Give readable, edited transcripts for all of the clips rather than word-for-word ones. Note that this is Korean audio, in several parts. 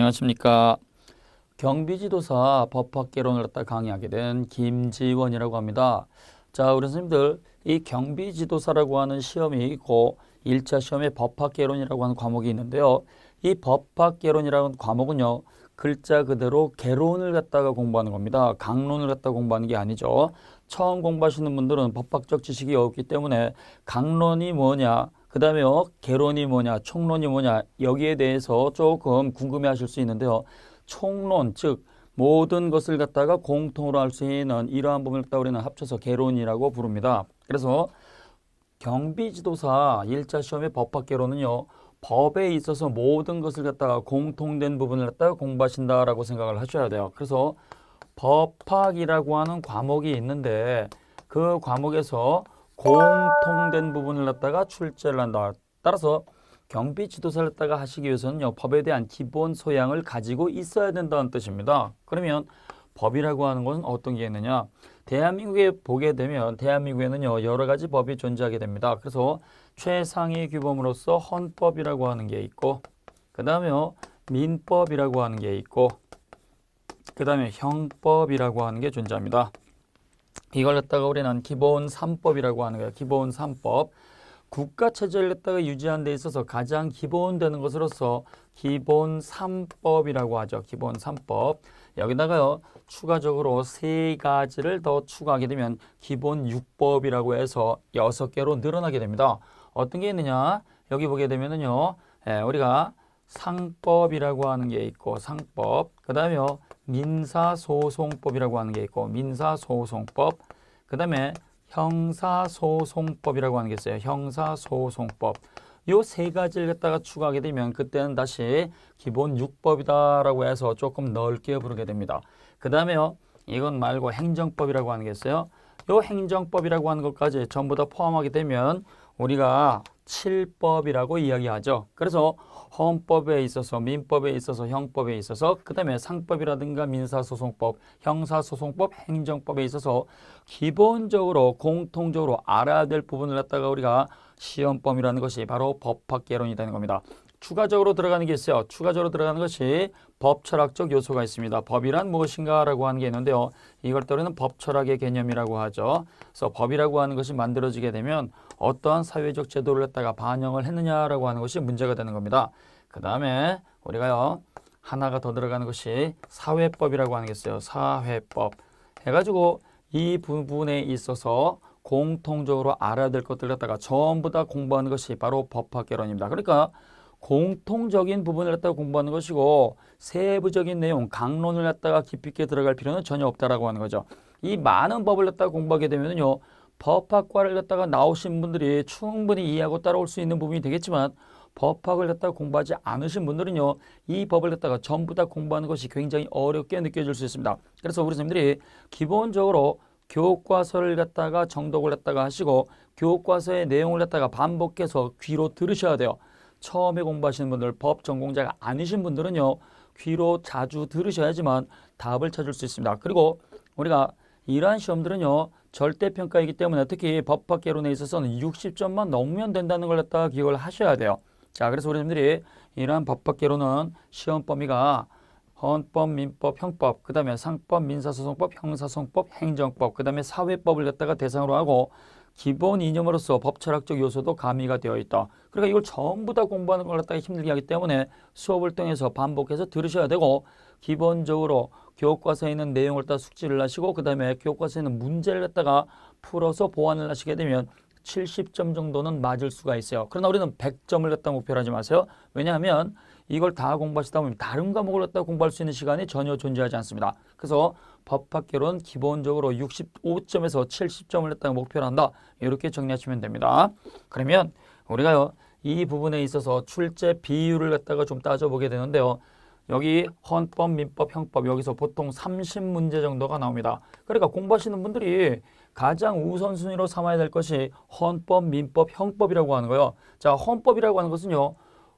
안녕하십니까. 경비지도사 법학개론을 갖다 강의하게 된 김지원이라고 합니다. 자, 우리 선생님들, 이 경비지도사라고 하는 시험이 있고 1차 시험에 법학개론이라고 하는 과목이 있는데요. 이 법학개론이라고 하는 과목은요, 글자 그대로 개론을 갖다가 공부하는 겁니다. 강론을 갖다가 공부하는 게 아니죠. 처음 공부하시는 분들은 법학적 지식이 없기 때문에 강론이 뭐냐, 그 다음에 개론이 뭐냐, 총론이 뭐냐, 여기에 대해서 조금 궁금해 하실 수 있는데요. 총론, 즉 모든 것을 갖다가 공통으로 할 수 있는 이러한 부분을 갖다 우리는 합쳐서 개론이라고 부릅니다. 그래서 경비지도사 1차 시험의 법학개론은요, 법에 있어서 모든 것을 갖다가 공통된 부분을 갖다가 공부하신다라고 생각을 하셔야 돼요. 그래서 법학이라고 하는 과목이 있는데 그 과목에서 공통된 부분을 갖다가 출제를 한다. 따라서 경비지도사를 갖다가 하시기 위해서는요, 법에 대한 기본 소양을 가지고 있어야 된다는 뜻입니다. 그러면 법이라고 하는 것은 어떤 게 있느냐? 대한민국에 보게 되면 대한민국에는요, 여러 가지 법이 존재하게 됩니다. 그래서 최상위 규범으로서 헌법이라고 하는 게 있고, 그 다음에 민법이라고 하는 게 있고, 그 다음에 형법이라고 하는 게 존재합니다. 이걸 갖다가 우리는 기본 3법이라고 하는 거예요. 기본 3법. 국가체제를 갖다가 유지하는 데 있어서 가장 기본되는 것으로서 기본 3법이라고 하죠. 기본 3법. 여기다가요, 추가적으로 3가지를 더 추가하게 되면 기본 6법이라고 해서 6개로 늘어나게 됩니다. 어떤 게 있느냐? 여기 보게 되면은요, 우리가 상법이라고 하는 게 있고, 상법. 그 다음에요, 민사소송법이라고 하는 게 있고, 민사소송법. 그 다음에 형사소송법이라고 하는 게 있어요. 형사소송법. 요 3가지를 갖다가 추가하게 되면 그때는 다시 기본 6법이다라고 해서 조금 넓게 부르게 됩니다. 그 다음에요, 이건 말고 행정법이라고 하는 게 있어요. 요 행정법이라고 하는 것까지 전부 다 포함하게 되면 우리가 7법이라고 이야기하죠. 그래서 헌법에 있어서, 민법에 있어서, 형법에 있어서, 그 다음에 상법이라든가 민사소송법, 형사소송법, 행정법에 있어서 기본적으로 공통적으로 알아야 될 부분을 갖다가 우리가 시험범위라는 것이 바로 법학개론이 되는 겁니다. 추가적으로 들어가는 게 있어요. 추가적으로 들어가는 것이 법철학적 요소가 있습니다. 법이란 무엇인가 라고 하는 게 있는데요. 이걸 따르는 법철학의 개념이라고 하죠. 그래서 법이라고 하는 것이 만들어지게 되면 어떠한 사회적 제도를 갖다가 반영을 했느냐라고 하는 것이 문제가 되는 겁니다. 그 다음에 우리가요, 하나가 더 들어가는 것이 사회법이라고 하는 게 있어요. 사회법. 해가지고 이 부분에 있어서 공통적으로 알아야 될 것들 갖다가 전부 다 공부하는 것이 바로 법학개론입니다. 그러니까 공통적인 부분을 갖다가 공부하는 것이고 세부적인 내용, 강론을 갖다가 깊이 있게 들어갈 필요는 전혀 없다라고 하는 거죠. 이 많은 법을 갖다가 공부하게 되면요, 법학과를 갖다가 나오신 분들이 충분히 이해하고 따라올 수 있는 부분이 되겠지만 법학을 갖다가 공부하지 않으신 분들은요, 이 법을 갖다가 전부 다 공부하는 것이 굉장히 어렵게 느껴질 수 있습니다. 그래서 우리 선생님들이 기본적으로 교과서를 갖다가 정독을 갖다가 하시고 교과서의 내용을 갖다가 반복해서 귀로 들으셔야 돼요. 처음에 공부하시는 분들, 법 전공자가 아니신 분들은요, 귀로 자주 들으셔야지만 답을 찾을 수 있습니다. 그리고 우리가 이러한 시험들은요, 절대평가이기 때문에 특히 법학개론에 있어서는 60점만 넘으면 된다는 걸 갖다가 기억을 하셔야 돼요. 자, 그래서 우리들이 이러한 법학개론은 시험 범위가 헌법, 민법, 형법, 그 다음에 상법, 민사소송법, 형사소송법, 행정법, 그 다음에 사회법을 갖다가 대상으로 하고 기본 이념으로서 법철학적 요소도 가미가 되어 있다. 그러니까 이걸 전부 다 공부하는 걸 갖다가 힘들게 하기 때문에 수업을 통해서 반복해서 들으셔야 되고 기본적으로 교과서에 있는 내용을 다 숙지를 하시고 그 다음에 교과서에 있는 문제를 갖다가 풀어서 보완을 하시게 되면 70점 정도는 맞을 수가 있어요. 그러나 우리는 100점을 갖다 목표로 하지 마세요. 왜냐하면 이걸 다 공부하시다 보면 다른 과목을 갖다 공부할 수 있는 시간이 전혀 존재하지 않습니다. 그래서 법학개론 기본적으로 65점에서 70점을 갖다가 목표로 한다. 이렇게 정리하시면 됩니다. 그러면 우리가요, 이 부분에 있어서 출제 비율을 갖다가 좀 따져보게 되는데요. 여기 헌법, 민법, 형법 여기서 보통 30문제 정도가 나옵니다. 그러니까 공부하시는 분들이 가장 우선순위로 삼아야 될 것이 헌법, 민법, 형법이라고 하는 거예요. 자, 헌법이라고 하는 것은요,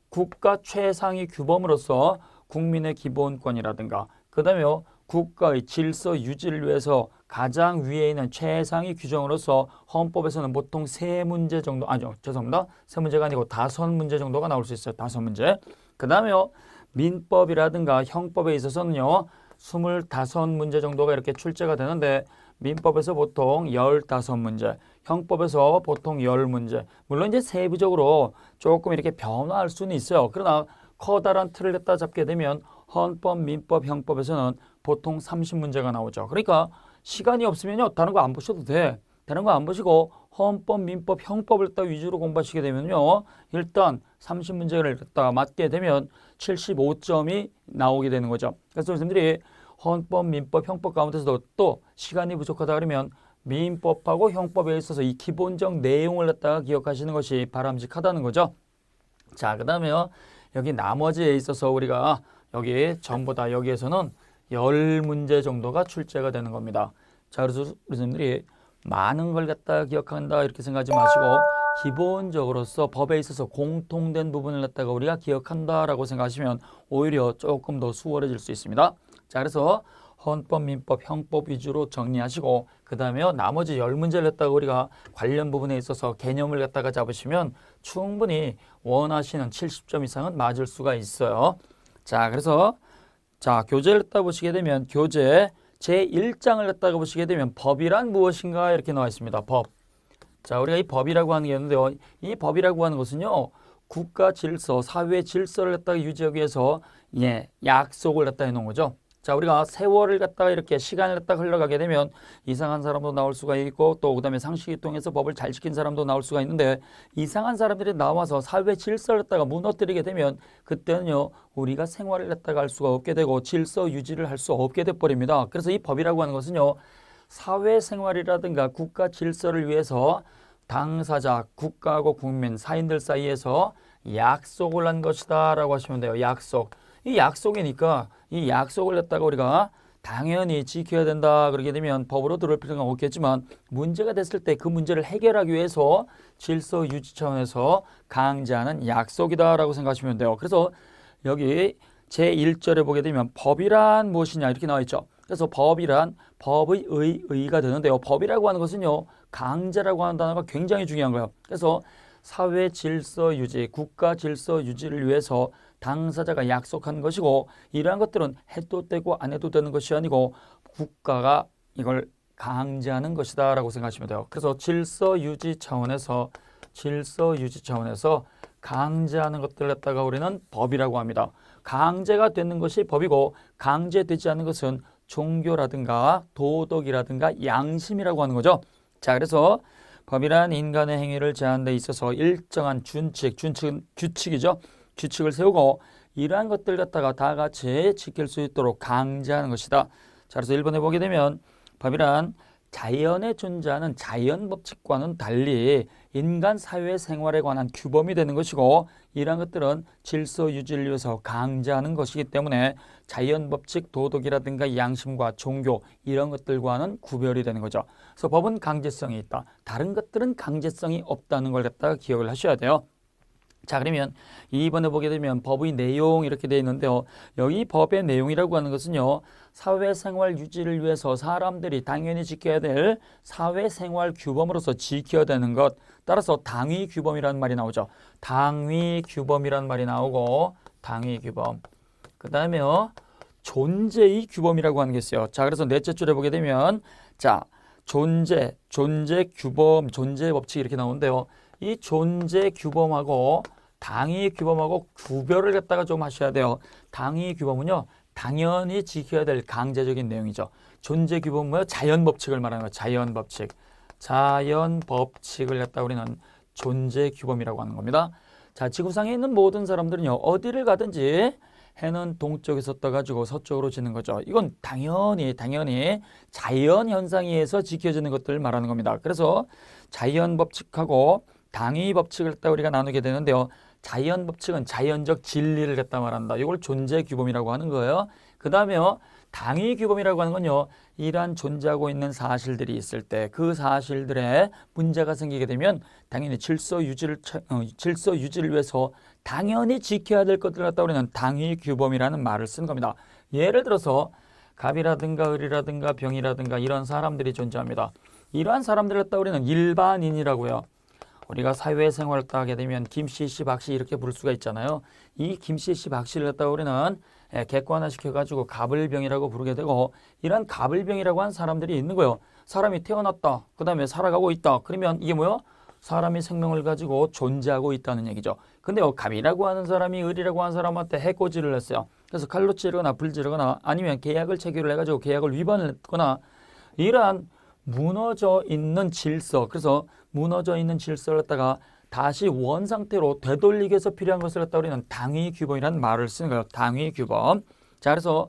국가 최상위 규범으로서 국민의 기본권이라든가 그 다음에 국가의 질서 유지를 위해서 가장 위에 있는 최상위 규정으로서 헌법에서는 보통 3문제 정도, 아니요, 죄송합니다. 3문제가 아니고 5문제 정도가 나올 수 있어요. 5문제. 그 다음에요, 민법이라든가 형법에 있어서는요 25문제 정도가 이렇게 출제가 되는데 민법에서 보통 15문제, 형법에서 보통 10문제. 물론 이제 세부적으로 조금 이렇게 변화할 수는 있어요. 그러나 커다란 틀을 갖다 잡게 되면 헌법, 민법, 형법에서는 보통 30문제가 나오죠. 그러니까 시간이 없으면요 다른 거 안 보셔도 돼. 다른 거 안 보시고 헌법, 민법, 형법을 딱 위주로 공부하시게 되면요 일단 30문제를 갖다가 맞게 되면 75점이 나오게 되는 거죠. 그래서 선생님들이 헌법, 민법, 형법 가운데서도 또 시간이 부족하다 그러면 민법하고 형법에 있어서 이 기본적 내용을 갖다가 기억하시는 것이 바람직하다는 거죠. 자, 그 다음에 여기 나머지에 있어서 우리가 여기 전부 다 여기에서는 10문제 정도가 출제가 되는 겁니다. 자, 그래서 우리 선생님들이 많은 걸 갖다가 기억한다 이렇게 생각하지 마시고 기본적으로서 법에 있어서 공통된 부분을 갖다가 우리가 기억한다라고 생각하시면 오히려 조금 더 수월해질 수 있습니다. 자, 그래서 헌법, 민법, 형법 위주로 정리하시고 그 다음에 나머지 10문제를 갖다가 우리가 관련 부분에 있어서 개념을 갖다가 잡으시면 충분히 원하시는 70점 이상은 맞을 수가 있어요. 자, 그래서 자 교재를 갖다 보시게 되면 교재 제1장을 갖다가 보시게 되면 법이란 무엇인가 이렇게 나와 있습니다. 법. 자, 우리가 이 법이라고 하는 게 있는데요. 이 법이라고 하는 것은요. 국가 질서, 사회 질서를 갖다가 유지하기 위해서 약속을 갖다 해 놓은 거죠. 자, 우리가 세월을 갖다가 이렇게 시간을 갖다가 흘러가게 되면 이상한 사람도 나올 수가 있고 또 그다음에 상식이 통해서 법을 잘 지킨 사람도 나올 수가 있는데 이상한 사람들이 나와서 사회 질서를 갖다가 무너뜨리게 되면 그때는요 우리가 생활을 갖다가 할 수가 없게 되고 질서 유지를 할 수 없게 돼 버립니다. 그래서 이 법이라고 하는 것은요 사회생활이라든가 국가 질서를 위해서 당사자, 국가하고 국민, 사인들 사이에서 약속을 한 것이다 라고 하시면 돼요. 약속. 이 약속이니까 이 약속을 갖다가 우리가 당연히 지켜야 된다 그러게 되면 법으로 들어올 필요가 없겠지만 문제가 됐을 때 그 문제를 해결하기 위해서 질서 유지 차원에서 강제하는 약속이다 라고 생각하시면 돼요. 그래서 여기 제1절에 보게 되면 법이란 무엇이냐 이렇게 나와 있죠. 그래서 법이란 법의 의가 되는데요. 법이라고 하는 것은요. 강제라고 하는 단어가 굉장히 중요한 거예요. 그래서 사회 질서 유지, 국가 질서 유지를 위해서 당사자가 약속한 것이고 이러한 것들은 해도 되고 안 해도 되는 것이 아니고 국가가 이걸 강제하는 것이다 라고 생각하시면 돼요. 그래서 질서 유지 차원에서 강제하는 것들을 갖다가 우리는 법이라고 합니다. 강제가 되는 것이 법이고 강제되지 않는 것은 종교라든가 도덕이라든가 양심이라고 하는 거죠. 자, 그래서 법이란 인간의 행위를 제하는 데 있어서 일정한 규칙은 규칙이죠. 규칙을 세우고 이러한 것들 갖다가 다 같이 지킬 수 있도록 강제하는 것이다. 자, 그래서 1번에 보게 되면 법이란 자연에 존재하는 자연 법칙과는 달리 인간 사회 생활에 관한 규범이 되는 것이고 이러한 것들은 질서 유지를 위해서 강제하는 것이기 때문에 자연 법칙, 도덕이라든가 양심과 종교 이런 것들과는 구별이 되는 거죠. 그래서 법은 강제성이 있다. 다른 것들은 강제성이 없다는 걸 갖다가 기억을 하셔야 돼요. 자, 그러면 2번에 보게 되면 법의 내용 이렇게 되어 있는데요. 여기 법의 내용이라고 하는 것은요. 사회생활 유지를 위해서 사람들이 당연히 지켜야 될 사회생활 규범으로서 지켜야 되는 것. 따라서 당위규범이라는 말이 나오죠. 당위규범이라는 말이 나오고 당위규범. 그 다음에요. 존재의 규범이라고 하는 게 있어요. 자, 그래서 넷째 줄에 보게 되면 자, 존재 규범, 존재 법칙 이렇게 나오는데요. 이 존재 규범하고 당위 규범하고 구별을 갖다가 좀 하셔야 돼요. 당위 규범은요. 당연히 지켜야 될 강제적인 내용이죠. 존재 규범은 뭐예요? 자연 법칙을 말하는 거예요. 자연 법칙. 자연 법칙을 갖다가 우리는 존재 규범이라고 하는 겁니다. 자, 지구상에 있는 모든 사람들은요. 어디를 가든지 해는 동쪽에서 떠가지고 서쪽으로 지는 거죠. 이건 당연히 자연 현상에 의해서 지켜지는 것들을 말하는 겁니다. 그래서 자연 법칙하고 당위 법칙을 갖다 우리가 나누게 되는데요. 자연 법칙은 자연적 진리를 갖다 말한다. 이걸 존재 규범이라고 하는 거예요. 그 다음에요. 당위 규범이라고 하는 건요. 이러한 존재하고 있는 사실들이 있을 때 그 사실들에 문제가 생기게 되면 당연히 질서 유지를 위해서 당연히 지켜야 될 것들을 갖다 우리는 당위 규범이라는 말을 쓴 겁니다. 예를 들어서 갑이라든가 을이라든가 병이라든가 이런 사람들이 존재합니다. 이러한 사람들을 갖다 우리는 일반인이라고요. 우리가 사회생활을 하게 되면 김씨, 박씨 이렇게 부를 수가 있잖아요. 이 김씨, 박씨를 갖다가 우리는 객관화시켜가지고 갑을병이라고 부르게 되고, 이런 갑을병이라고 한 사람들이 있는 거예요. 사람이 태어났다, 그 다음에 살아가고 있다. 그러면 이게 뭐요? 사람이 생명을 가지고 존재하고 있다는 얘기죠. 근데 갑이라고 하는 사람이 을이라고 하는 사람한테 해코지를 했어요. 그래서 칼로 찌르거나 불지르거나 아니면 계약을 체결을 해가지고 계약을 위반을 했거나, 이러한 무너져 있는 질서, 그래서 무너져 있는 질서를 갖다가 다시 원상태로 되돌리기 위해서 필요한 것을 갖다 우리는 당위규범이라는 말을 쓰는 거예요. 당위규범. 자, 그래서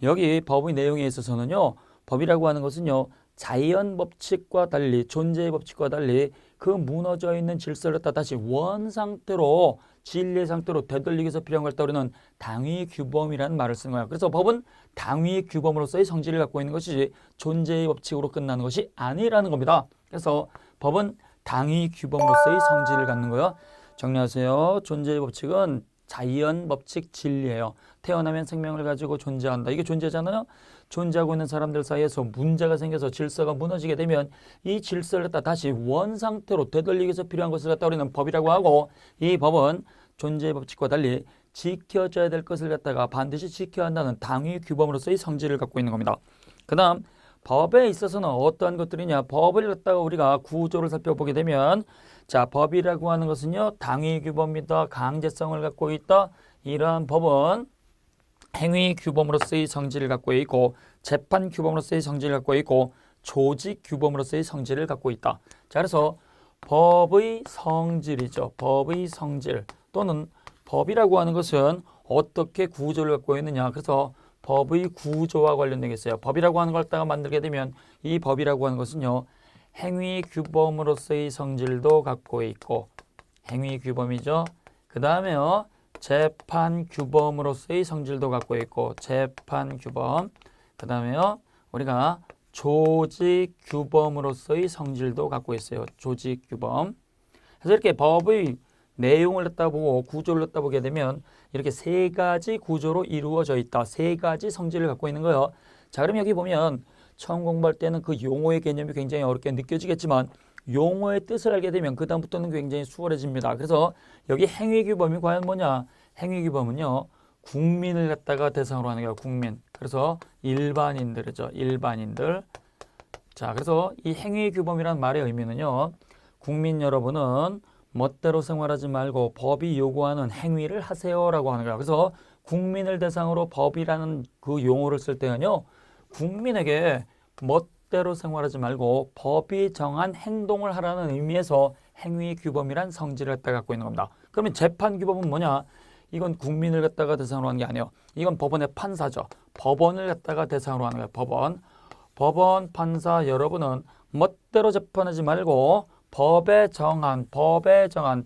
여기 법의 내용에 있어서는요, 법이라고 하는 것은요, 자연 법칙과 달리, 존재의 법칙과 달리 그 무너져 있는 질서를 갖다 다시 원상태로, 진리의 상태로 되돌리기 위해서 필요한 걸 갖다 우리는 당위규범이라는 말을 쓰는 거예요. 그래서 법은 당위규범으로서의 성질을 갖고 있는 것이지 존재의 법칙으로 끝나는 것이 아니라는 겁니다. 그래서 법은 당위규범으로서의 성질을 갖는 거예요. 정리하세요. 존재의 법칙은 자연 법칙 진리예요. 태어나면 생명을 가지고 존재한다. 이게 존재잖아요. 존재하고 있는 사람들 사이에서 문제가 생겨서 질서가 무너지게 되면 이 질서를 갖다 다시 원상태로 되돌리기 위해서 필요한 것을 갖다 우리는 법이라고 하고, 이 법은 존재의 법칙과 달리 지켜져야 될 것을 갖다가 반드시 지켜야 한다는 당위규범으로서의 성질을 갖고 있는 겁니다. 그 다음 법에 있어서는 어떠한 것들이냐, 법을 갖다가 우리가 구조를 살펴보게 되면, 자, 법이라고 하는 것은요, 당위규범이다, 강제성을 갖고 있다. 이러한 법은 행위규범으로서의 성질을 갖고 있고, 재판규범으로서의 성질을 갖고 있고, 조직규범으로서의 성질을 갖고 있다. 자, 그래서 법의 성질이죠. 법의 성질, 또는 법이라고 하는 것은 어떻게 구조를 갖고 있느냐. 그래서 법의 구조와 관련되겠어요. 법이라고 하는 걸 갖다가 만들게 되면 이 법이라고 하는 것은요, 행위규범으로서의 성질도 갖고 있고, 행위규범이죠. 그 다음에요, 재판규범으로서의 성질도 갖고 있고, 재판규범. 그 다음에요, 우리가 조직규범으로서의 성질도 갖고 있어요. 조직규범. 그래서 이렇게 법의 내용을 갖다 보고 구조를 갖다 보게 되면 이렇게 세 가지 구조로 이루어져 있다. 세 가지 성질을 갖고 있는 거예요. 자, 그럼 여기 보면 처음 공부할 때는 그 용어의 개념이 굉장히 어렵게 느껴지겠지만, 용어의 뜻을 알게 되면 그 다음부터는 굉장히 수월해집니다. 그래서 여기 행위규범이 과연 뭐냐? 행위규범은요, 국민을 갖다가 대상으로 하는 거예요. 국민. 그래서 일반인들이죠. 일반인들. 자, 그래서 이 행위규범이라는 말의 의미는요, 국민 여러분은 멋대로 생활하지 말고 법이 요구하는 행위를 하세요라고 하는 거예요. 그래서 국민을 대상으로 법이라는 그 용어를 쓸 때는요, 국민에게 멋대로 생활하지 말고 법이 정한 행동을 하라는 의미에서 행위규범이란 성질을 갖고 있는 겁니다. 그러면 재판규범은 뭐냐? 이건 국민을 갖다가 대상으로 하는 게 아니에요. 이건 법원의 판사죠. 법원을 갖다가 대상으로 하는 거예요. 법원 판사 여러분은 멋대로 재판하지 말고 법에 정한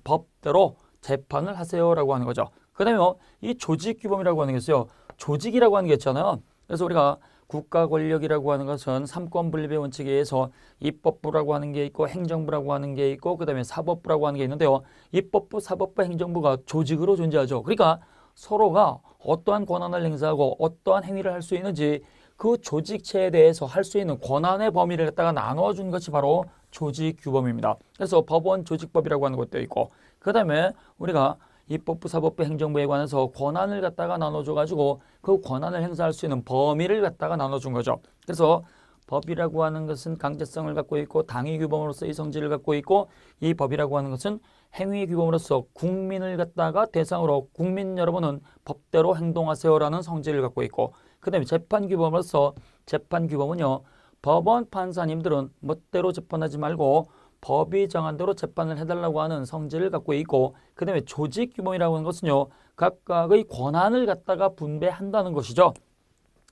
법대로 재판을 하세요라고 하는 거죠. 그 다음에 이 조직규범이라고 하는 게 있어요. 조직이라고 하는 게 있잖아요. 그래서 우리가 국가 권력이라고 하는 것은 삼권분립의 원칙에 의해서 입법부라고 하는 게 있고, 행정부라고 하는 게 있고, 그 다음에 사법부라고 하는 게 있는데요. 입법부, 사법부, 행정부가 조직으로 존재하죠. 그러니까 서로가 어떠한 권한을 행사하고 어떠한 행위를 할 수 있는지 그 조직체에 대해서 할 수 있는 권한의 범위를 갖다가 나눠준 것이 바로 조직규범입니다. 그래서 법원 조직법이라고 하는 것도 있고, 그 다음에 우리가 입법부, 사법부, 행정부에 관해서 권한을 갖다가 나눠줘가지고 그 권한을 행사할 수 있는 범위를 갖다가 나눠준 거죠. 그래서 법이라고 하는 것은 강제성을 갖고 있고, 당위규범으로서의 성질을 갖고 있고, 이 법이라고 하는 것은 행위규범으로서 국민을 갖다가 대상으로 국민 여러분은 법대로 행동하세요라는 성질을 갖고 있고, 그 다음에 재판규범으로서, 재판규범은요, 법원 판사님들은 멋대로 재판하지 말고 법이 정한 대로 재판을 해달라고 하는 성질을 갖고 있고, 그 다음에 조직규범이라고 하는 것은요, 각각의 권한을 갖다가 분배한다는 것이죠.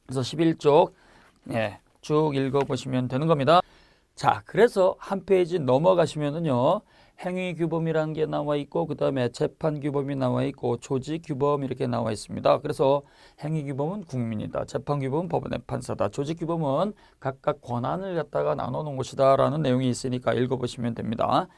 그래서 11쪽 쭉 읽어보시면 되는 겁니다. 자, 그래서 한 페이지 넘어가시면은요, 행위규범이라는 게 나와 있고, 그 다음에 재판규범이 나와 있고, 조직규범 이렇게 나와 있습니다. 그래서 행위규범은 국민이다, 재판규범은 법원의 판사다, 조직규범은 각각 권한을 갖다가 나눠놓은 것이다 라는 내용이 있으니까 읽어보시면 됩니다.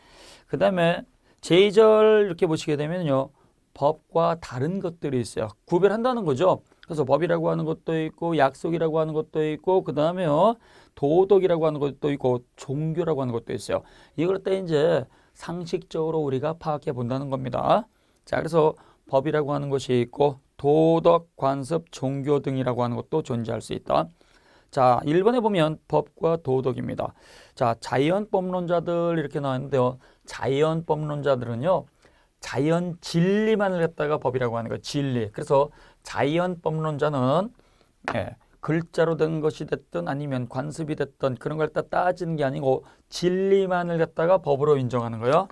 그 다음에 제2절 이렇게 보시게 되면요, 법과 다른 것들이 있어요. 구별한다는 거죠. 그래서 법이라고 하는 것도 있고, 약속이라고 하는 것도 있고, 그 다음에요, 도덕이라고 하는 것도 있고, 종교라고 하는 것도 있어요. 이걸 때 이제 상식적으로 우리가 파악해 본다는 겁니다. 자, 그래서 법이라고 하는 것이 있고 도덕, 관습, 종교 등이라고 하는 것도 존재할 수 있다. 자, 1번에 보면 법과 도덕입니다. 자, 자연법론자들 이렇게 나왔는데요. 자연법론자들은요, 자연 진리만을 갖다가 법이라고 하는 거예요. 진리. 그래서 자연법론자는 글자로 된 것이 됐든 아니면 관습이 됐든 그런 걸 갖다 따지는 게 아니고 진리만을 갖다가 법으로 인정하는 거예요.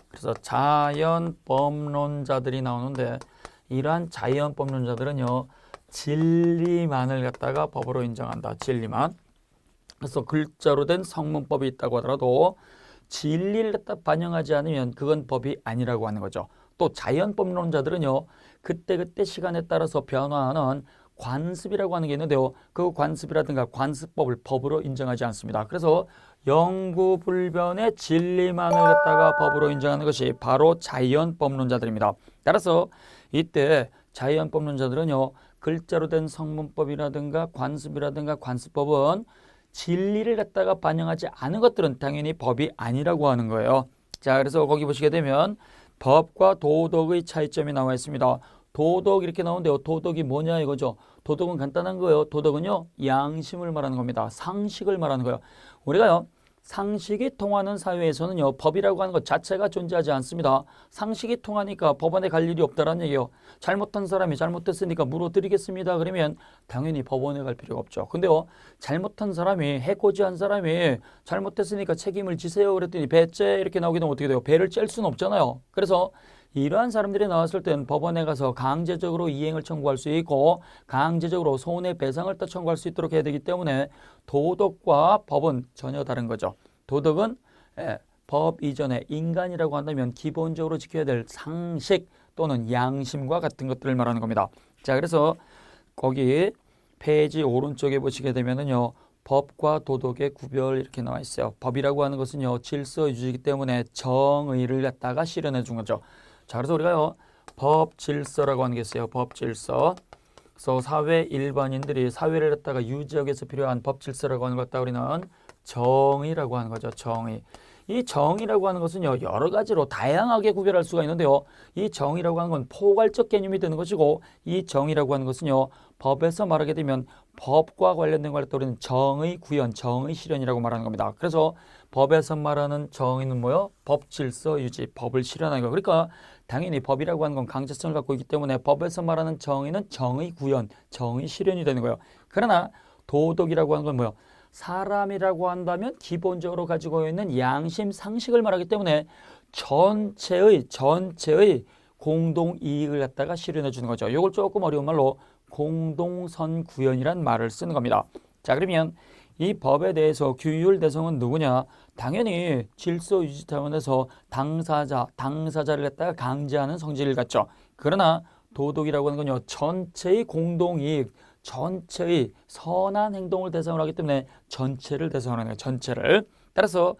그래서 자연법론자들이 나오는데 이러한 자연법론자들은요, 진리만을 갖다가 법으로 인정한다. 진리만. 그래서 글자로 된 성문법이 있다고 하더라도 진리를 갖다 반영하지 않으면 그건 법이 아니라고 하는 거죠. 또 자연법론자들은요, 그때그때 시간에 따라서 변화하는 관습이라고 하는 게 있는데요. 그 관습이라든가 관습법을 법으로 인정하지 않습니다. 그래서 영구불변의 진리만을 갖다가 법으로 인정하는 것이 바로 자연법론자들입니다. 따라서 이때 자연법론자들은요, 글자로 된 성문법이라든가 관습이라든가 관습법은 진리를 갖다가 반영하지 않은 것들은 당연히 법이 아니라고 하는 거예요. 자, 그래서 거기 보시게 되면 법과 도덕의 차이점이 나와 있습니다. 도덕 이렇게 나오는데요. 도덕이 뭐냐 이거죠. 도덕은 간단한 거예요. 도덕은요, 양심을 말하는 겁니다. 상식을 말하는 거예요. 우리가요, 상식이 통하는 사회에서는요, 법이라고 하는 것 자체가 존재하지 않습니다. 상식이 통하니까 법원에 갈 일이 없다라는 얘기예요. 잘못한 사람이 잘못했으니까 물어드리겠습니다. 그러면 당연히 법원에 갈 필요가 없죠. 근데요, 잘못한 사람이 해코지한 사람이 잘못했으니까 책임을 지세요 그랬더니 배째 이렇게 나오게 되면 어떻게 돼요? 배를 짤 수는 없잖아요. 그래서 이러한 사람들이 나왔을 땐 법원에 가서 강제적으로 이행을 청구할 수 있고 강제적으로 손해배상을 또 청구할 수 있도록 해야 되기 때문에 도덕과 법은 전혀 다른 거죠. 도덕은 법 이전에 인간이라고 한다면 기본적으로 지켜야 될 상식 또는 양심과 같은 것들을 말하는 겁니다. 자, 그래서 거기 페이지 오른쪽에 보시게 되면은요, 법과 도덕의 구별 이렇게 나와 있어요. 법이라고 하는 것은요, 질서 유지이기 때문에 정의를 갖다가 실현해 준 거죠. 자, 그래서 우리가요, 법 질서라고 하는 게 있어요. 법 질서. 그래서 사회 일반인들이 사회를 갖다가 유지하기 위해서 필요한 법 질서라고 하는 것 갖다 우리는 정의라고 하는 거죠. 정의. 이 정의라고 하는 것은요, 여러 가지로 다양하게 구별할 수가 있는데요. 이 정의라고 하는 건 포괄적 개념이 되는 것이고, 이 정의라고 하는 것은요, 법에서 말하게 되면 법과 관련된 걸 우리는 정의 구현, 정의 실현이라고 말하는 겁니다. 그래서 법에서 말하는 정의는 뭐요? 법 질서 유지, 법을 실현하는 거예요. 그러니까 당연히 법이라고 하는 건 강제성을 갖고 있기 때문에 법에서 말하는 정의는 정의 구현, 정의 실현이 되는 거예요. 그러나 도덕이라고 하는 건 뭐요? 사람이라고 한다면 기본적으로 가지고 있는 양심, 상식을 말하기 때문에 전체의 공동 이익을 갖다가 실현해 주는 거죠. 이걸 조금 어려운 말로 공동선 구현이란 말을 쓰는 겁니다. 자, 그러면 이 법에 대해서 규율 대상은 누구냐? 당연히 질서 유지 차원에서 당사자를 갖다가 강제하는 성질을 갖죠. 그러나 도덕이라고 하는 건요, 전체의 공동이익, 전체의 선한 행동을 대상으로 하기 때문에 전체를 대상으로 하는 거예요. 전체를. 따라서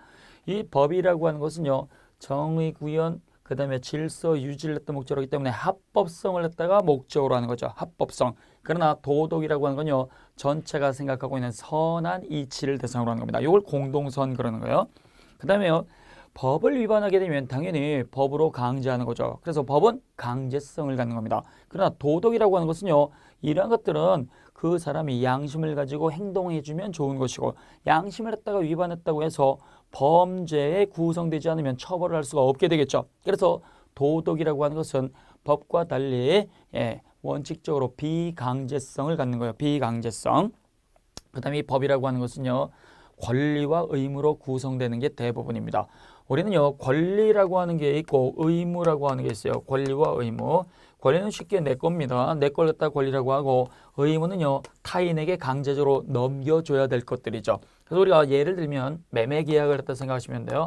이 법이라고 하는 것은요, 정의 구현, 그 다음에 질서 유지를 갖다 목적으로 하기 때문에 합법성을 갖다가 목적으로 하는 거죠. 합법성. 그러나 도덕이라고 하는 건요, 전체가 생각하고 있는 선한 이치를 대상으로 하는 겁니다. 이걸 공동선 그러는 거예요. 그 다음에요, 법을 위반하게 되면 당연히 법으로 강제하는 거죠. 그래서 법은 강제성을 갖는 겁니다. 그러나 도덕이라고 하는 것은요, 이러한 것들은 그 사람이 양심을 가지고 행동해주면 좋은 것이고, 양심을 갖다가 위반했다고 해서 범죄에 구성되지 않으면 처벌을 할 수가 없게 되겠죠. 그래서 도덕이라고 하는 것은 법과 달리 원칙적으로 비강제성을 갖는 거예요. 비강제성. 그 다음에 이 법이라고 하는 것은요, 권리와 의무로 구성되는 게 대부분입니다. 우리는요, 권리라고 하는 게 있고 의무라고 하는 게 있어요. 권리와 의무. 권리는 쉽게 내 겁니다. 내 걸 갖다 권리라고 하고, 의무는요, 타인에게 강제적으로 넘겨줘야 될 것들이죠. 그래서 우리가 예를 들면 매매 계약을 갖다 생각하시면 돼요.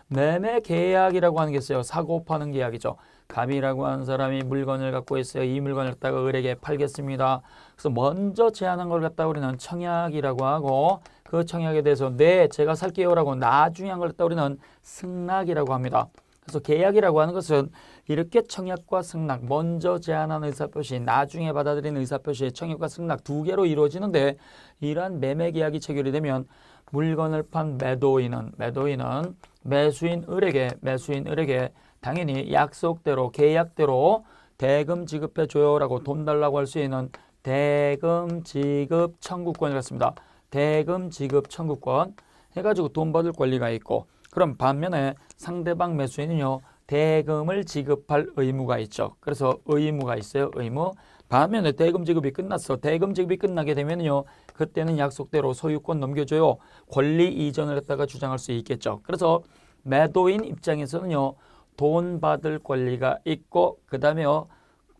매매 계약이라고 하는 게 있어요. 사고 파는 계약이죠. 갑이라고 하는 사람이 물건을 갖고 있어요. 이 물건을 갖다가 을에게 팔겠습니다. 그래서 먼저 제안한 걸 갖다 우리는 청약이라고 하고, 그 청약에 대해서 네, 제가 살게요라고 나중에 한 걸 갖다 우리는 승낙이라고 합니다. 그래서 계약이라고 하는 것은 이렇게 청약과 승낙, 먼저 제안한 의사표시, 나중에 받아들인 의사표시, 청약과 승낙 두 개로 이루어지는데, 이러한 매매 계약이 체결이 되면 물건을 판 매도인은 매수인을에게 당연히 약속대로 계약대로 대금 지급해 줘요라고 돈 달라고 할 수 있는 대금 지급 청구권을 갖습니다. 대금 지급 청구권 해가지고 돈 받을 권리가 있고, 그럼 반면에 상대방 매수인은요 대금을 지급할 의무가 있죠. 그래서 의무가 있어요. 의무. 반면에 대금 지급이 끝났어. 대금 지급이 끝나게 되면요 그때는 약속대로 소유권 넘겨줘요. 권리 이전을 했다가 주장할 수 있겠죠. 그래서 매도인 입장에서는요 돈 받을 권리가 있고, 그 다음에요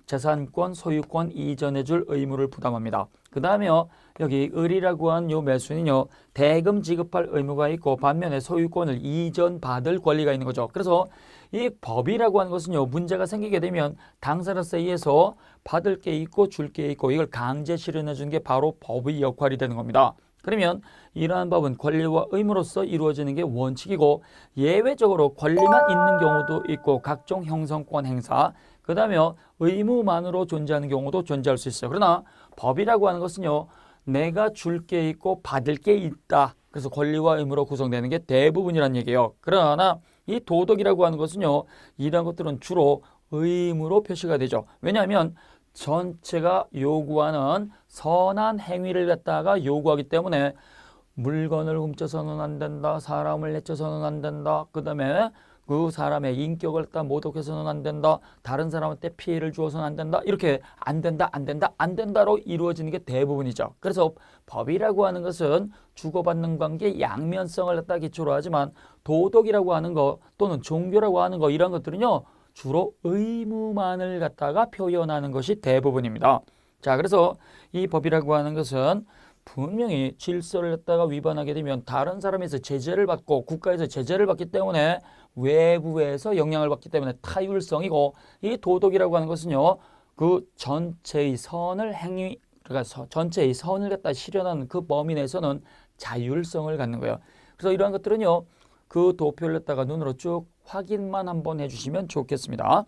재산권, 소유권 이전해줄 의무를 부담합니다. 그 다음에요 여기 을이라고 한 요 매수인은요 대금 지급할 의무가 있고, 반면에 소유권을 이전받을 권리가 있는 거죠. 그래서 이 법이라고 하는 것은요 문제가 생기게 되면 당사자에 의해서 받을 게 있고 줄 게 있고 이걸 강제 실현해 주는 게 바로 법의 역할이 되는 겁니다. 그러면 이러한 법은 권리와 의무로서 이루어지는 게 원칙이고, 예외적으로 권리만 있는 경우도 있고 각종 형성권 행사, 그 다음에 의무만으로 존재하는 경우도 존재할 수 있어요. 그러나 법이라고 하는 것은요 내가 줄 게 있고 받을 게 있다. 그래서 권리와 의무로 구성되는 게 대부분이란 얘기예요. 그러나 이 도덕이라고 하는 것은요 이런 것들은 주로 의무로 표시가 되죠. 왜냐하면 전체가 요구하는 선한 행위를 갖다가 요구하기 때문에 물건을 훔쳐서는 안 된다, 사람을 해쳐서는 안 된다, 그 다음에 그 사람의 인격을 갖다 모독해서는 안 된다, 다른 사람한테 피해를 주어서는 안 된다, 이렇게 안 된다, 안 된다, 안 된다로 이루어지는 게 대부분이죠. 그래서 법이라고 하는 것은 주고받는 관계 양면성을 갖다 기초로 하지만 도덕이라고 하는 거 또는 종교라고 하는 거 이런 것들은요 주로 의무만을 갖다가 표현하는 것이 대부분입니다. 자, 그래서 이 법이라고 하는 것은 분명히 질서를 갖다가 위반하게 되면 다른 사람에서 제재를 받고 국가에서 제재를 받기 때문에 외부에서 영향을 받기 때문에 타율성이고, 이 도덕이라고 하는 것은요 그 전체의 선을 그러니까 전체의 선을 갖다 실현하는 그 범위 내에서는 자율성을 갖는 거예요. 그래서 이러한 것들은요 그 도표를 갖다가 눈으로 쭉 확인만 한번 해주시면 좋겠습니다.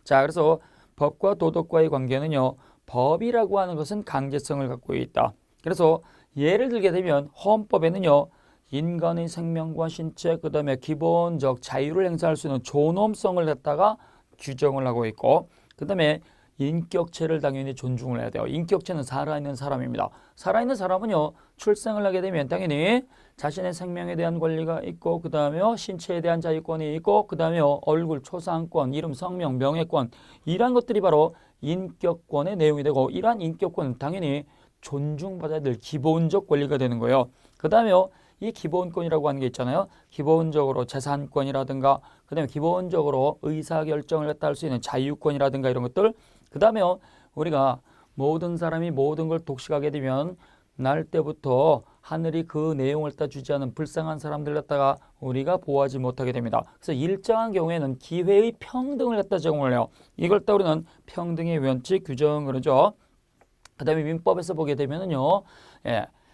자, 그래서 법과 도덕과의 관계는요 법이라고 하는 것은 강제성을 갖고 있다. 그래서 예를 들게 되면 헌법에는요 인간의 생명과 신체, 그 다음에 기본적 자유를 행사할 수 있는 존엄성을 갖다가 규정을 하고 있고, 그 다음에 인격체를 당연히 존중을 해야 돼요. 인격체는 살아있는 사람입니다. 살아있는 사람은요 출생을 하게 되면 당연히 자신의 생명에 대한 권리가 있고, 그 다음에 신체에 대한 자유권이 있고, 그 다음에 얼굴, 초상권, 이름, 성명, 명예권, 이러한 것들이 바로 인격권의 내용이 되고, 이러한 인격권은 당연히 존중받아야 될 기본적 권리가 되는 거예요. 그 다음에 이 기본권이라고 하는 게 있잖아요. 기본적으로 재산권이라든가, 그 다음에 기본적으로 의사결정을 갖다 할 수 있는 자유권이라든가 이런 것들, 그 다음에 우리가 모든 사람이 모든 걸 독식하게 되면 날 때부터 하늘이 그 내용을 갖다 주지 않은 불쌍한 사람들 갖다가 우리가 보호하지 못하게 됩니다. 그래서 일정한 경우에는 기회의 평등을 갖다 제공을 해요. 이걸 따 우리는 평등의 원칙 규정 그러죠. 그 다음에 민법에서 보게 되면은요,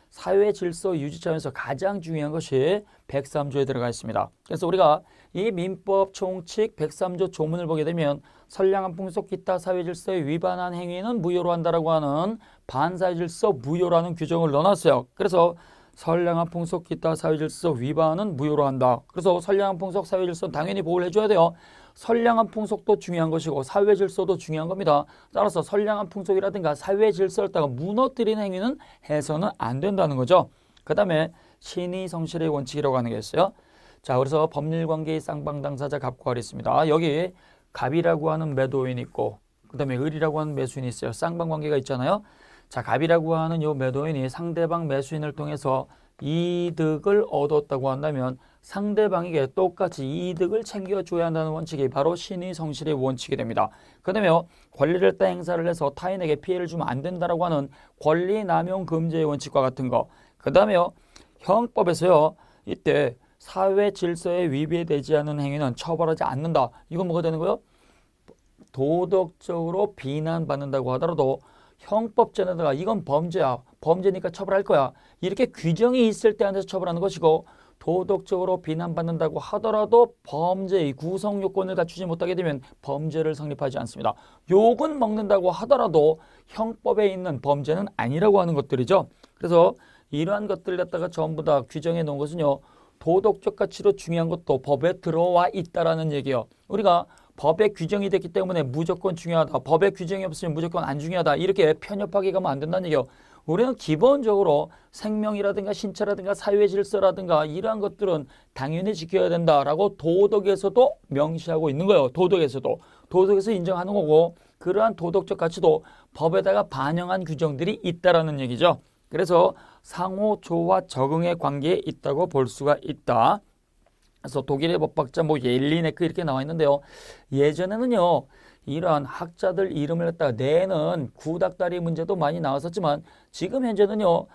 사회 질서 유지 차원에서 가장 중요한 것이 103조에 들어가 있습니다. 그래서 우리가 이 민법 총칙 103조 조문을 보게 되면 선량한 풍속 기타 사회 질서에 위반한 행위는 무효로 한다라고 하는 반사회 질서 무효라는 규정을 넣어놨어요. 그래서 선량한 풍속 기타 사회 질서 위반은 무효로 한다. 그래서 선량한 풍속 사회 질서는 당연히 보호를 해줘야 돼요. 선량한 풍속도 중요한 것이고 사회 질서도 중요한 겁니다. 따라서 선량한 풍속이라든가 사회 질서를 따가 무너뜨리는 행위는 해서는 안 된다는 거죠. 그 다음에 신의 성실의 원칙이라고 하는 게 있어요. 자, 그래서 법률관계의 쌍방당사자 갑과 을이 있습니다. 여기 갑이라고 하는 매도인이 있고, 그 다음에 을이라고 하는 매수인이 있어요. 쌍방관계가 있잖아요. 자, 갑이라고 하는 요 매도인이 상대방 매수인을 통해서 이득을 얻었다고 한다면 상대방에게 똑같이 이득을 챙겨줘야 한다는 원칙이 바로 신의 성실의 원칙이 됩니다. 그 다음에 권리를 따 행사를 해서 타인에게 피해를 주면 안 된다라고 하는 권리 남용 금지의 원칙과 같은 거. 그 다음에 형법에서요 이때 사회 질서에 위배되지 않는 행위는 처벌하지 않는다. 이건 뭐가 되는 거예요? 도덕적으로 비난받는다고 하더라도 형법전에다가 이건 범죄야, 범죄니까 처벌할 거야, 이렇게 규정이 있을 때 한해서 처벌하는 것이고, 도덕적으로 비난받는다고 하더라도 범죄의 구성 요건을 갖추지 못하게 되면 범죄를 성립하지 않습니다. 욕은 먹는다고 하더라도 형법에 있는 범죄는 아니라고 하는 것들이죠. 그래서 이러한 것들 갖다가 전부 다 규정해 놓은 것은요 도덕적 가치로 중요한 것도 법에 들어와 있다라는 얘기예요. 우리가 법에 규정이 됐기 때문에 무조건 중요하다. 법에 규정이 없으면 무조건 안 중요하다. 이렇게 편협하게 가면 안 된다는 얘기예요. 우리는 기본적으로 생명이라든가 신체라든가 사회 질서라든가 이러한 것들은 당연히 지켜야 된다라고 도덕에서도 명시하고 있는 거예요. 도덕에서 인정하는 거고 그러한 도덕적 가치도 법에다가 반영한 규정들이 있다라는 얘기죠. 그래서 상호 조화 적응의 관계에 있다고 볼 수가 있다. 그래서 독일의 법학자 옐리네크 이렇게 나와 있는데요. 예전에는요. 이러한 학자들 이름을 갖다가 내는 구닥다리 문제도 많이 나왔었지만 지금 현재는요.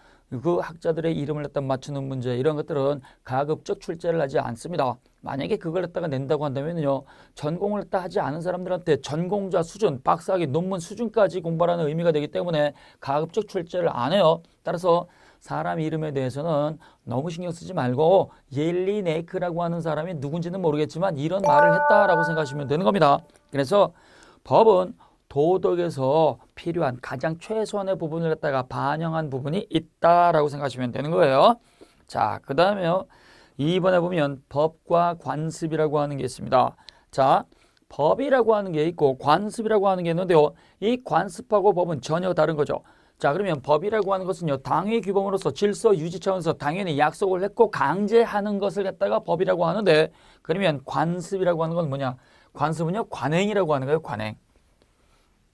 그 학자들의 이름을 갖다 맞추는 문제 이런 것들은 가급적 출제를 하지 않습니다. 만약에 그걸 갖다가 낸다고 한다면요. 전공을 갖다 하지 않은 사람들한테 전공자 수준, 박사학위 논문 수준까지 공부하는 의미가 되기 때문에 가급적 출제를 안 해요. 따라서 사람 이름에 대해서는 너무 신경 쓰지 말고 옐리네이크라고 하는 사람이 누군지는 모르겠지만 이런 말을 했다라고 생각하시면 되는 겁니다. 그래서 법은 도덕에서 필요한 가장 최소한의 부분을 갖다가 반영한 부분이 있다라고 생각하시면 되는 거예요. 자, 그 다음에요. 2번에 보면 법과 관습이라고 하는 게 있습니다. 자, 법이라고 하는 게 있고 관습이라고 하는 게 있는데요. 이 관습하고 법은 전혀 다른 거죠. 자, 그러면 법이라고 하는 것은요. 당위 규범으로서 질서 유지 차원에서 당연히 약속을 했고 강제하는 것을 갖다가 법이라고 하는데 그러면 관습이라고 하는 건 뭐냐? 관습은요. 관행이라고 하는 거예요. 관행.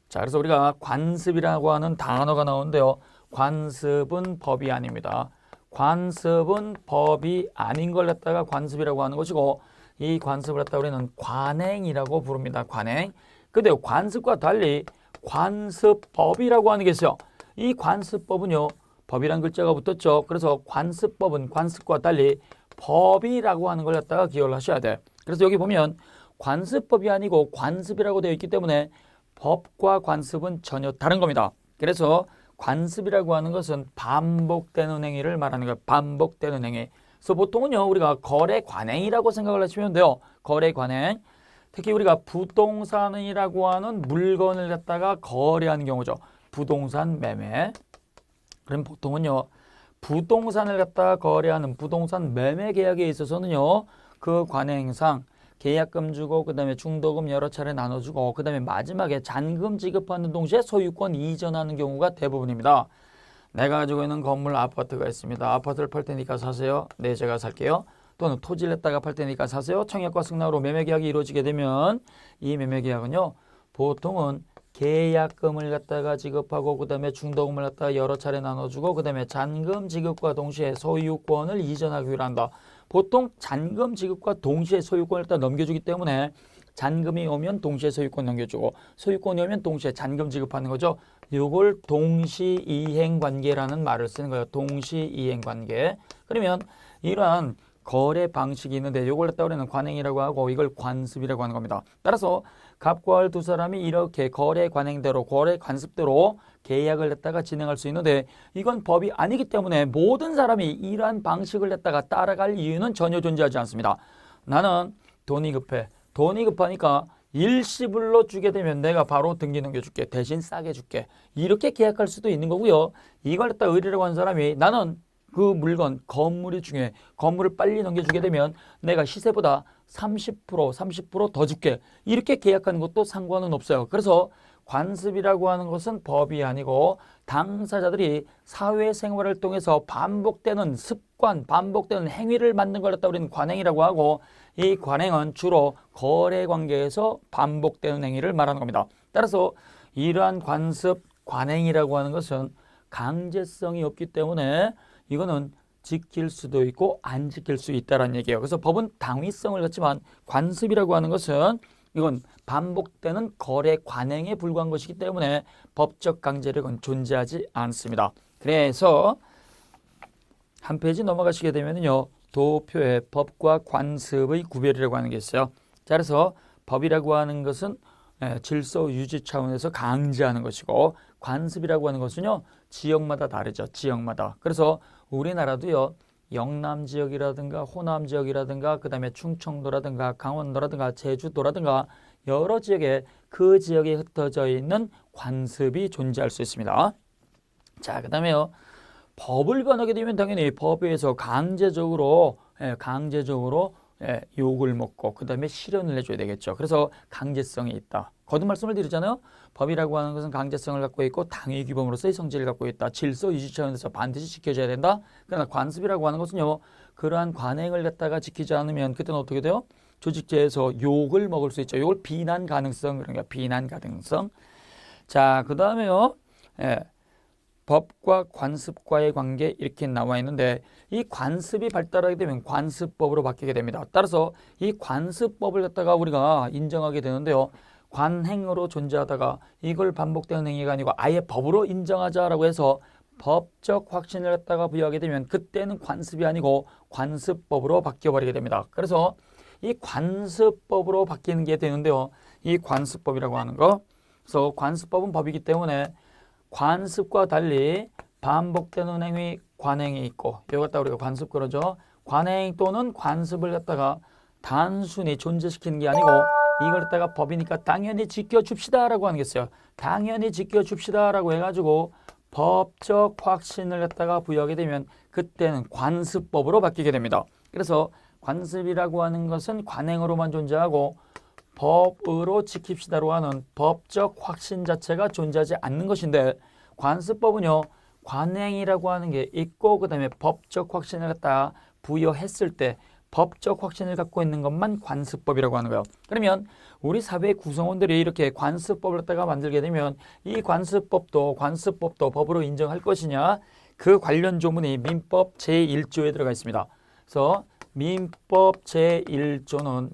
자, 그래서 우리가 관습이라고 하는 단어가 나오는데요. 관습은 법이 아닙니다. 관습은 법이 아닌 걸 갖다가 관습이라고 하는 것이고 이 관습을 갖다가 우리는 관행이라고 부릅니다. 관행. 근데 관습과 달리 관습법이라고 하는 게 있어요. 이 관습법은요. 법이란 글자가 붙었죠. 그래서 관습법은 관습과 달리 법이라고 하는 걸 갖다가 기억을 하셔야 돼. 그래서 여기 보면 관습법이 아니고 관습이라고 되어 있기 때문에 법과 관습은 전혀 다른 겁니다. 그래서 관습이라고 하는 것은 반복되는 행위를 말하는 거예요. 반복되는 행위. 그래서 보통은요. 우리가 거래 관행이라고 생각을 하시면 돼요. 거래 관행. 특히 우리가 부동산이라고 하는 물건을 갖다가 거래하는 경우죠. 부동산 매매. 그럼 보통은요. 부동산을 갖다가 거래하는 부동산 매매 계약에 있어서는요. 그 관행상 계약금 주고 그다음에 중도금 여러 차례 나눠주고 그다음에 마지막에 잔금 지급하는 동시에 소유권 이전하는 경우가 대부분입니다. 내가 가지고 있는 건물 아파트가 있습니다. 아파트를 팔 테니까 사세요. 네, 제가 살게요. 또는 토지를 냈다가 팔 테니까 사세요. 청약과 승낙으로 매매 계약이 이루어지게 되면 이 매매 계약은요. 보통은 계약금을 갖다가 지급하고 그다음에 중도금을 갖다가 여러 차례 나눠주고 그다음에 잔금 지급과 동시에 소유권을 이전하기로 한다. 보통 잔금 지급과 동시에 소유권을 갖다 넘겨주기 때문에 잔금이 오면 동시에 소유권 넘겨주고 소유권이 오면 동시에 잔금 지급하는 거죠. 이걸 동시이행관계라는 말을 쓰는 거예요. 동시이행관계. 그러면 이러한 거래 방식이 있는데 이걸 갖다 우리는 관행이라고 하고 이걸 관습이라고 하는 겁니다. 따라서 갑과 을 두 사람이 이렇게 거래 관행대로 거래 관습대로 계약을 했다가 진행할 수 있는데 이건 법이 아니기 때문에 모든 사람이 이러한 방식을 했다가 따라갈 이유는 전혀 존재하지 않습니다. 나는 돈이 급해. 돈이 급하니까 일시불로 주게 되면 내가 바로 등기 넘겨줄게. 대신 싸게 줄게. 이렇게 계약할 수도 있는 거고요. 이걸 갖다 의뢰라고 하는 사람이 나는 그 물건, 건물이 중요해. 건물을 빨리 넘겨주게 되면 내가 시세보다 30% 더 줄게. 이렇게 계약하는 것도 상관은 없어요. 그래서 관습이라고 하는 것은 법이 아니고 당사자들이 사회생활을 통해서 반복되는 습관, 반복되는 행위를 만든 걸 갖다 우리는 관행이라고 하고 이 관행은 주로 거래관계에서 반복되는 행위를 말하는 겁니다. 따라서 이러한 관습, 관행이라고 하는 것은 강제성이 없기 때문에 이거는 지킬 수도 있고 안 지킬 수 있다는 얘기예요. 그래서 법은 당위성을 갖지만 관습이라고 하는 것은 이건 반복되는 거래 관행에 불과한 것이기 때문에 법적 강제력은 존재하지 않습니다. 그래서 한 페이지 넘어가시게 되면요. 도표에 법과 관습의 구별이라고 하는 게 있어요. 자, 그래서 법이라고 하는 것은 질서 유지 차원에서 강제하는 것이고 관습이라고 하는 것은요. 지역마다 다르죠. 지역마다. 그래서 우리나라도요. 영남 지역이라든가 호남 지역이라든가 그다음에 충청도라든가 강원도라든가 제주도라든가 여러 지역에 그 지역에 흩어져 있는 관습이 존재할 수 있습니다. 자, 그다음에요. 법을 변하게 되면 당연히 법에서 강제적으로 강제적으로 욕을 먹고 그 다음에 실현을 해줘야 되겠죠. 그래서 강제성이 있다. 거듭 말씀을 드리잖아요. 법이라고 하는 것은 강제성을 갖고 있고 당위 규범으로서의 성질을 갖고 있다. 질서 유지 차원에서 반드시 지켜져야 된다. 그러나 관습이라고 하는 것은요. 그러한 관행을 갖다가 지키지 않으면 그때는 어떻게 돼요? 조직제에서 욕을 먹을 수 있죠. 이걸 비난 가능성, 그러니까 비난 가능성. 자, 그 다음에요. 법과 관습과의 관계 이렇게 나와 있는데 이 관습이 발달하게 되면 관습법으로 바뀌게 됩니다. 따라서 이 관습법을 갖다가 우리가 인정하게 되는데요. 관행으로 존재하다가 이걸 반복되는 행위가 아니고 아예 법으로 인정하자라고 해서 법적 확신을 갖다가 부여하게 되면 그때는 관습이 아니고 관습법으로 바뀌어버리게 됩니다. 그래서 이 관습법으로 바뀌는 게 되는데요. 이 관습법이라고 하는 거. 그래서 관습법은 법이기 때문에 관습과 달리 반복되는 행위, 관행이 있고 이걸 갖다가 우리가 관습 그러죠. 관행 또는 관습을 갖다가 단순히 존재시키는 게 아니고 이걸 갖다가 법이니까 당연히 지켜줍시다라고 하는 게 있어요. 당연히 지켜줍시다라고 해가지고 법적 확신을 갖다가 부여하게 되면 그때는 관습법으로 바뀌게 됩니다. 그래서 관습이라고 하는 것은 관행으로만 존재하고 법으로 지킵시다로 하는 법적 확신 자체가 존재하지 않는 것인데 관습법은요. 관행이라고 하는 게 있고 그 다음에 법적 확신을 갖다 부여했을 때 법적 확신을 갖고 있는 것만 관습법이라고 하는 거예요. 그러면 우리 사회 구성원들이 이렇게 관습법을 갖다가 만들게 되면 이 관습법도 법으로 인정할 것이냐 그 관련 조문이 민법 제1조에 들어가 있습니다. 그래서 민법 제1조는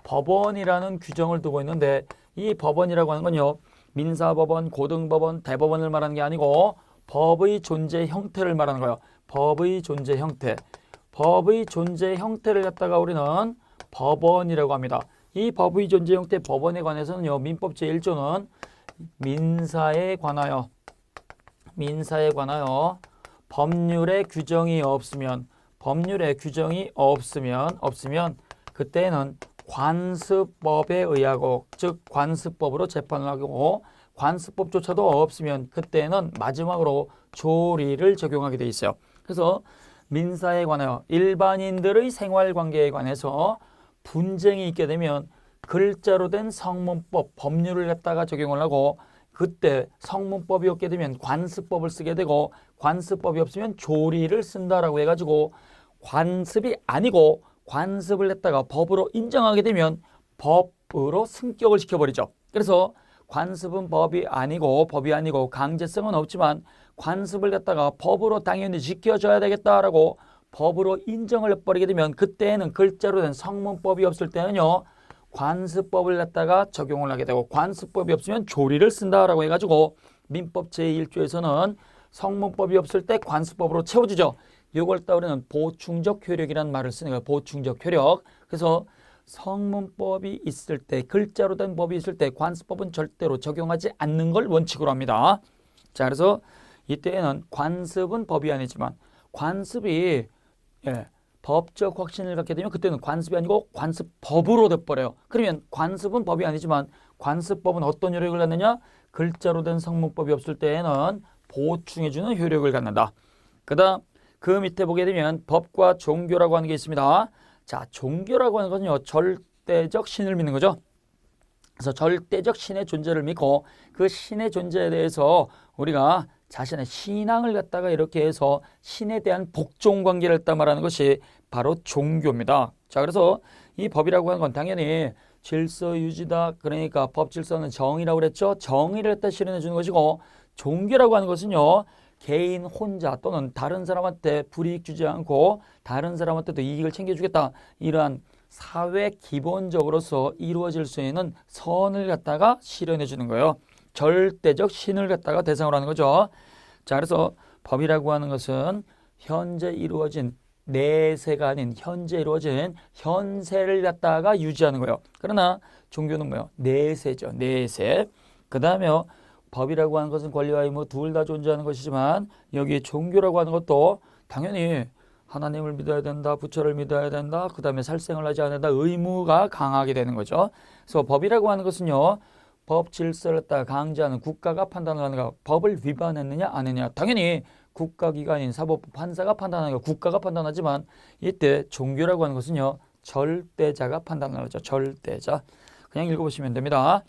법원이라는 규정을 두고 있는데 이 법원이라고 하는 건요. 민사법원, 고등법원, 대법원을 말하는 게 아니고 법의 존재 형태를 말하는 거예요. 법의 존재 형태. 법의 존재 형태를 갖다가 우리는 법원이라고 합니다. 이 법의 존재 형태 법원에 관해서는요. 민법 제1조는 민사에 관하여 법률의 규정이 없으면 그때는 관습법에 의하고 즉 관습법으로 재판을 하고 관습법조차도 없으면 그때는 마지막으로 조리를 적용하게 돼 있어요. 그래서 민사에 관하여 일반인들의 생활관계에 관해서 분쟁이 있게 되면 글자로 된 성문법, 법률을 갖다가 적용을 하고 그때 성문법이 없게 되면 관습법을 쓰게 되고 관습법이 없으면 조리를 쓴다라고 해가지고 관습이 아니고 관습을 갖다가 법으로 인정하게 되면 법으로 승격을 시켜버리죠. 그래서 관습은 법이 아니고 강제성은 없지만 관습을 갖다가 법으로 당연히 지켜줘야 되겠다라고 법으로 인정을 해버리게 되면 그때는 글자로 된 성문법이 없을 때는요. 관습법을 갖다가 적용을 하게 되고 관습법이 없으면 조리를 쓴다라고 해가지고 민법 제1조에서는 성문법이 없을 때 관습법으로 채워주죠. 이걸 따 우리는 보충적 효력이라는 말을 쓰는 거예요. 보충적 효력. 그래서 성문법이 있을 때 글자로 된 법이 있을 때 관습법은 절대로 적용하지 않는 걸 원칙으로 합니다. 자, 그래서 이때에는 관습은 법이 아니지만 관습이 법적 확신을 갖게 되면 그때는 관습이 아니고 관습법으로 돼버려요. 그러면 관습은 법이 아니지만 관습법은 어떤 효력을 갖느냐? 글자로 된 성문법이 없을 때에는 보충해주는 효력을 갖는다. 그 다음 그 밑에 보게 되면 법과 종교라고 하는 게 있습니다. 자, 종교라고 하는 것은요. 절대적 신을 믿는 거죠. 그래서 절대적 신의 존재를 믿고 그 신의 존재에 대해서 우리가 자신의 신앙을 갖다가 이렇게 해서 신에 대한 복종 관계를 했다 말하는 것이 바로 종교입니다. 자, 그래서 이 법이라고 하는 건 당연히 질서 유지다. 그러니까 법 질서는 정의라고 그랬죠. 정의를 갖다 실현해 주는 것이고 종교라고 하는 것은요. 개인 혼자 또는 다른 사람한테 불이익 주지 않고 다른 사람한테도 이익을 챙겨주겠다. 이러한 사회 기본적으로서 이루어질 수 있는 선을 갖다가 실현해 주는 거예요. 절대적 신을 갖다가 대상으로 하는 거죠. 자, 그래서 법이라고 하는 것은 현재 이루어진 내세가 아닌 현재 이루어진 현세를 갖다가 유지하는 거예요. 그러나 종교는 뭐예요? 내세죠. 내세. 그 다음에 법이라고 하는 것은 권리와 의무 둘 다 존재하는 것이지만 여기 종교라고 하는 것도 당연히 하나님을 믿어야 된다. 부처를 믿어야 된다. 그 다음에 살생을 하지 않는다. 의무가 강하게 되는 거죠. 그래서 법이라고 하는 것은요. 법 질서를 따라 강제하는 국가가 판단을 하는 거. 법을 위반했느냐 안 했느냐. 당연히 국가기관인 사법부 판사가 판단하는 거 국가가 판단하지만 이때 종교라고 하는 것은요 절대자가 판단하는 거죠. 절대자. 그냥 읽어보시면 됩니다.